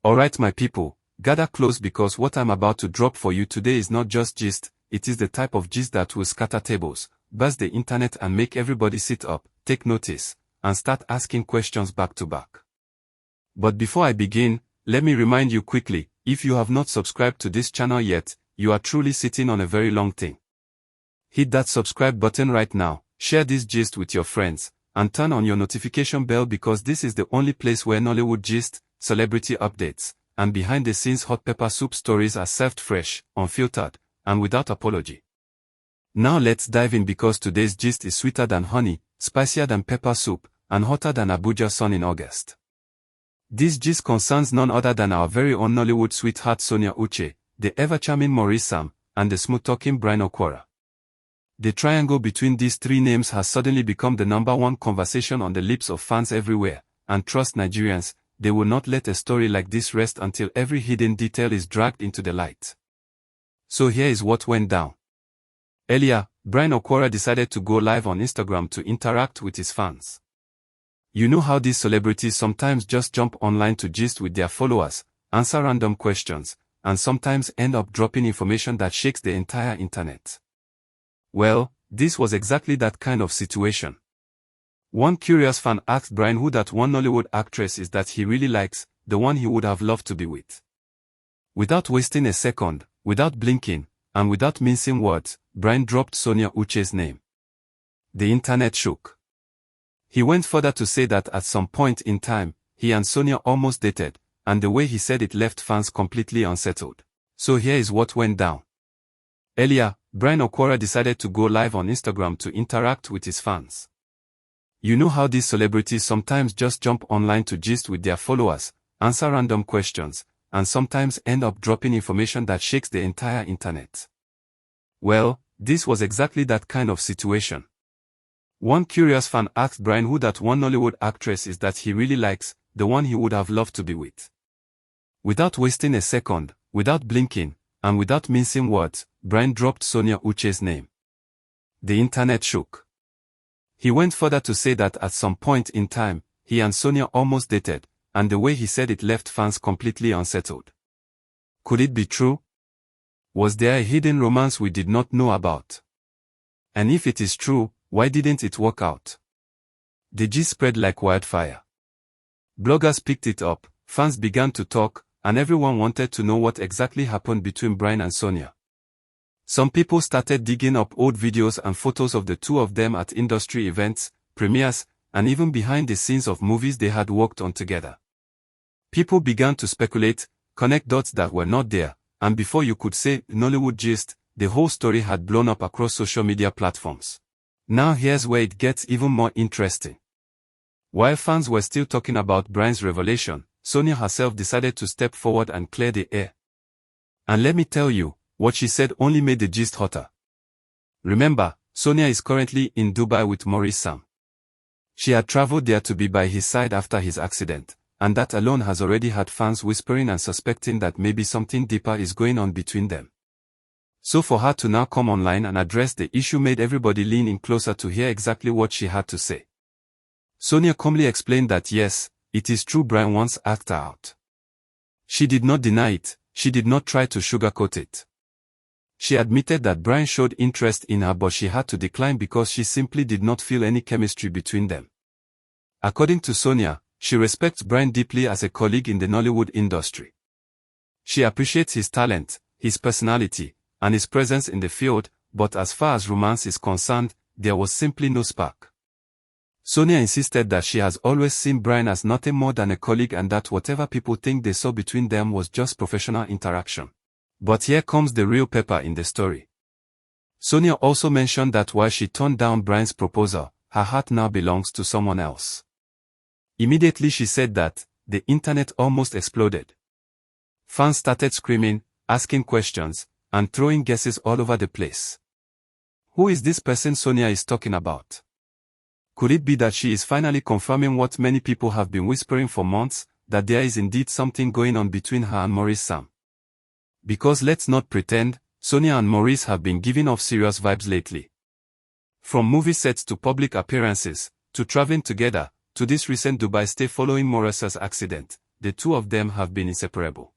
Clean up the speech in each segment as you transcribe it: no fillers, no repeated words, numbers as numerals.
Alright my people, gather close because what I'm about to drop for you today is not just gist, it is the type of gist that will scatter tables, burst the internet and make everybody sit up, take notice, and start asking questions back to back. But before I begin, let me remind you quickly, if you have not subscribed to this channel yet, you are truly sitting on a very long thing. Hit that subscribe button right now, share this gist with your friends, and turn on your notification bell because this is the only place where Nollywood gist, celebrity updates, and behind-the-scenes hot pepper soup stories are served fresh, unfiltered, and without apology. Now let's dive in because today's gist is sweeter than honey, spicier than pepper soup, and hotter than Abuja sun in August. This gist concerns none other than our very own Nollywood sweetheart Sonia Uche, the ever-charming Maurice and the smooth-talking Bryne Okwara. The triangle between these three names has suddenly become the #1 conversation on the lips of fans everywhere, and trust Nigerians, they will not let a story like this rest until every hidden detail is dragged into the light. So here is what went down. Earlier, Bryne Okwara decided to go live on Instagram to interact with his fans. You know how these celebrities sometimes just jump online to gist with their followers, answer random questions, and sometimes end up dropping information that shakes the entire internet. Well, this was exactly that kind of situation. One curious fan asked Bryne who that one Nollywood actress is that he really likes, the one he would have loved to be with. Without wasting a second, without blinking, and without mincing words, Bryne dropped Sonia Uche's name. The internet shook. He went further to say that at some point in time, he and Sonia almost dated, and the way he said it left fans completely unsettled. So here is what went down. Earlier, Bryne Okwara decided to go live on Instagram to interact with his fans. You know how these celebrities sometimes just jump online to gist with their followers, answer random questions, and sometimes end up dropping information that shakes the entire internet. Well, this was exactly that kind of situation. One curious fan asked Bryne who that one Nollywood actress is that he really likes, the one he would have loved to be with. Without wasting a second, without blinking, and without mincing words, Bryne dropped Sonia Uche's name. The internet shook. He went further to say that at some point in time, he and Sonia almost dated, and the way he said it left fans completely unsettled. Could it be true? Was there a hidden romance we did not know about? And if it is true, why didn't it work out? The gist spread like wildfire. Bloggers picked it up, fans began to talk, and everyone wanted to know what exactly happened between Bryne and Sonia. Some people started digging up old videos and photos of the two of them at industry events, premieres, and even behind the scenes of movies they had worked on together. People began to speculate, connect dots that were not there, and before you could say Nollywood gist, the whole story had blown up across social media platforms. Now here's where it gets even more interesting. While fans were still talking about Bryne's revelation, Sonia herself decided to step forward and clear the air. And let me tell you, what she said only made the gist hotter. Remember, Sonia is currently in Dubai with Maurice. She had traveled there to be by his side after his accident, and that alone has already had fans whispering and suspecting that maybe something deeper is going on between them. So for her to now come online and address the issue made everybody lean in closer to hear exactly what she had to say. Sonia calmly explained that yes, it is true Bryne once asked her out. She did not deny it, she did not try to sugarcoat it. She admitted that Bryne showed interest in her but she had to decline because she simply did not feel any chemistry between them. According to Sonia, she respects Bryne deeply as a colleague in the Nollywood industry. She appreciates his talent, his personality, and his presence in the field, but as far as romance is concerned, there was simply no spark. Sonia insisted that she has always seen Bryne as nothing more than a colleague and that whatever people think they saw between them was just professional interaction. But here comes the real pepper in the story. Sonia also mentioned that while she turned down Bryne's proposal, her heart now belongs to someone else. Immediately she said that, the internet almost exploded. Fans started screaming, asking questions, and throwing guesses all over the place. Who is this person Sonia is talking about? Could it be that she is finally confirming what many people have been whispering for months, that there is indeed something going on between her and Maurice? Because let's not pretend, Sonia and Maurice have been giving off serious vibes lately. From movie sets to public appearances, to traveling together, to this recent Dubai stay following Maurice's accident, the two of them have been inseparable.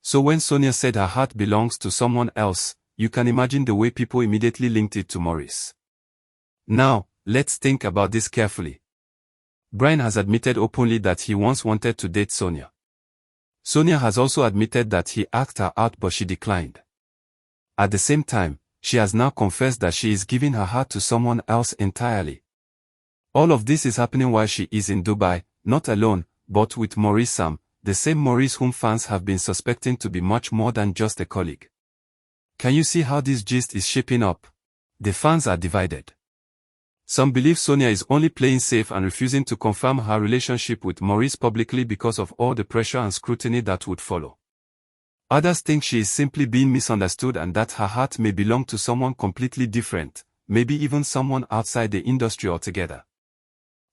So when Sonia said her heart belongs to someone else, you can imagine the way people immediately linked it to Maurice. Now, let's think about this carefully. Bryne has admitted openly that he once wanted to date Sonia. Sonia has also admitted that he asked her out but she declined. At the same time, she has now confessed that she is giving her heart to someone else entirely. All of this is happening while she is in Dubai, not alone, but with Maurice Sam, the same Maurice whom fans have been suspecting to be much more than just a colleague. Can you see how this gist is shaping up? The fans are divided. Some believe Sonia is only playing safe and refusing to confirm her relationship with Maurice publicly because of all the pressure and scrutiny that would follow. Others think she is simply being misunderstood and that her heart may belong to someone completely different, maybe even someone outside the industry altogether.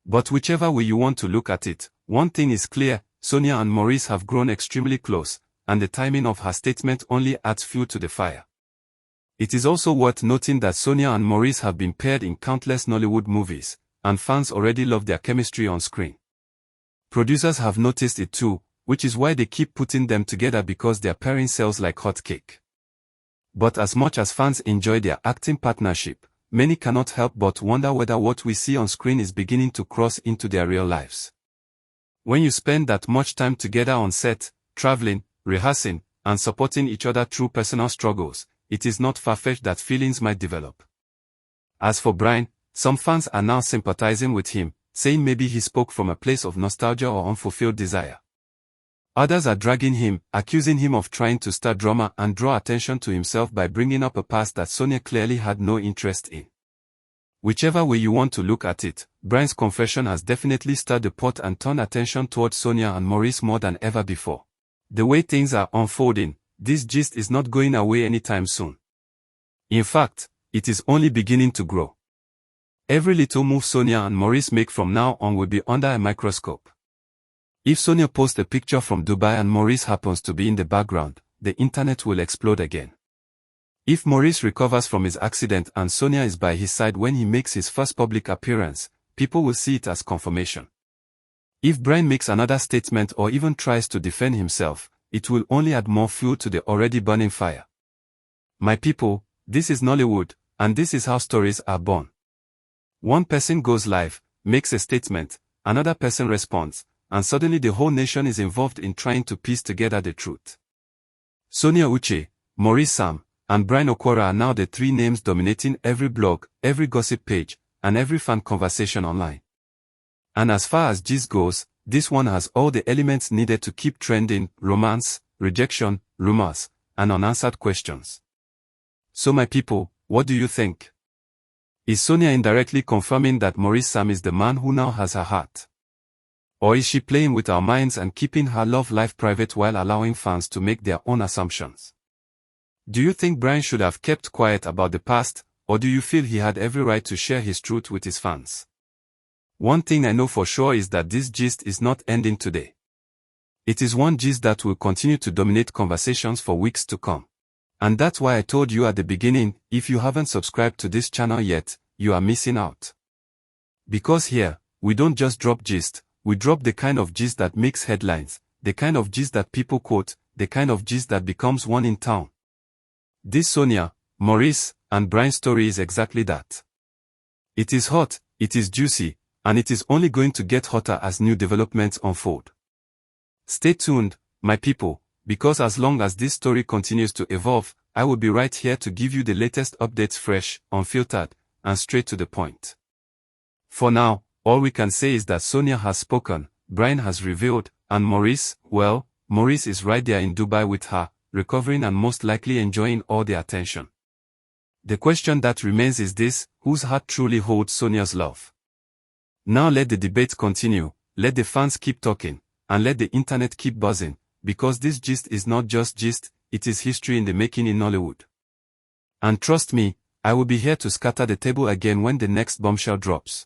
But whichever way you want to look at it, one thing is clear, Sonia and Maurice have grown extremely close, and the timing of her statement only adds fuel to the fire. It is also worth noting that Sonia and Maurice have been paired in countless Nollywood movies, and fans already love their chemistry on screen. Producers have noticed it too, which is why they keep putting them together because their pairing sells like hotcake. But as much as fans enjoy their acting partnership, many cannot help but wonder whether what we see on screen is beginning to cross into their real lives. When you spend that much time together on set, traveling, rehearsing, and supporting each other through personal struggles, it is not far-fetched that feelings might develop. As for Bryne, some fans are now sympathizing with him, saying maybe he spoke from a place of nostalgia or unfulfilled desire. Others are dragging him, accusing him of trying to start drama and draw attention to himself by bringing up a past that Sonia clearly had no interest in. Whichever way you want to look at it, Bryne's confession has definitely stirred the pot and turned attention towards Sonia and Maurice more than ever before. The way things are unfolding, this gist is not going away anytime soon. In fact, it is only beginning to grow. Every little move Sonia and Maurice make from now on will be under a microscope. If Sonia posts a picture from Dubai and Maurice happens to be in the background, the internet will explode again. If Maurice recovers from his accident and Sonia is by his side when he makes his first public appearance, people will see it as confirmation. If Bryne makes another statement or even tries to defend himself, it will only add more fuel to the already burning fire. My people, this is Nollywood, and this is how stories are born. One person goes live, makes a statement, another person responds, and suddenly the whole nation is involved in trying to piece together the truth. Sonia Uche, Maurice Sam, and Bryne Okwara are now the three names dominating every blog, every gossip page, and every fan conversation online. And as far as gist goes, this one has all the elements needed to keep trending: romance, rejection, rumors, and unanswered questions. So my people, what do you think? Is Sonia indirectly confirming that Maurice Sam is the man who now has her heart? Or is she playing with our minds and keeping her love life private while allowing fans to make their own assumptions? Do you think Bryne should have kept quiet about the past, or do you feel he had every right to share his truth with his fans? One thing I know for sure is that this gist is not ending today. It is one gist that will continue to dominate conversations for weeks to come. And that's why I told you at the beginning, if you haven't subscribed to this channel yet, you are missing out. Because here, we don't just drop gist, we drop the kind of gist that makes headlines, the kind of gist that people quote, the kind of gist that becomes one in town. This Sonia, Maurice, and Bryne story is exactly that. It is hot, it is juicy, and it is only going to get hotter as new developments unfold. Stay tuned, my people, because as long as this story continues to evolve, I will be right here to give you the latest updates, fresh, unfiltered, and straight to the point. For now, all we can say is that Sonia has spoken, Bryne has revealed, and Maurice, well, Maurice is right there in Dubai with her, recovering and most likely enjoying all the attention. The question that remains is this: whose heart truly holds Sonia's love? Now let the debate continue, let the fans keep talking, and let the internet keep buzzing, because this gist is not just gist, it is history in the making in Nollywood. And trust me, I will be here to scatter the table again when the next bombshell drops.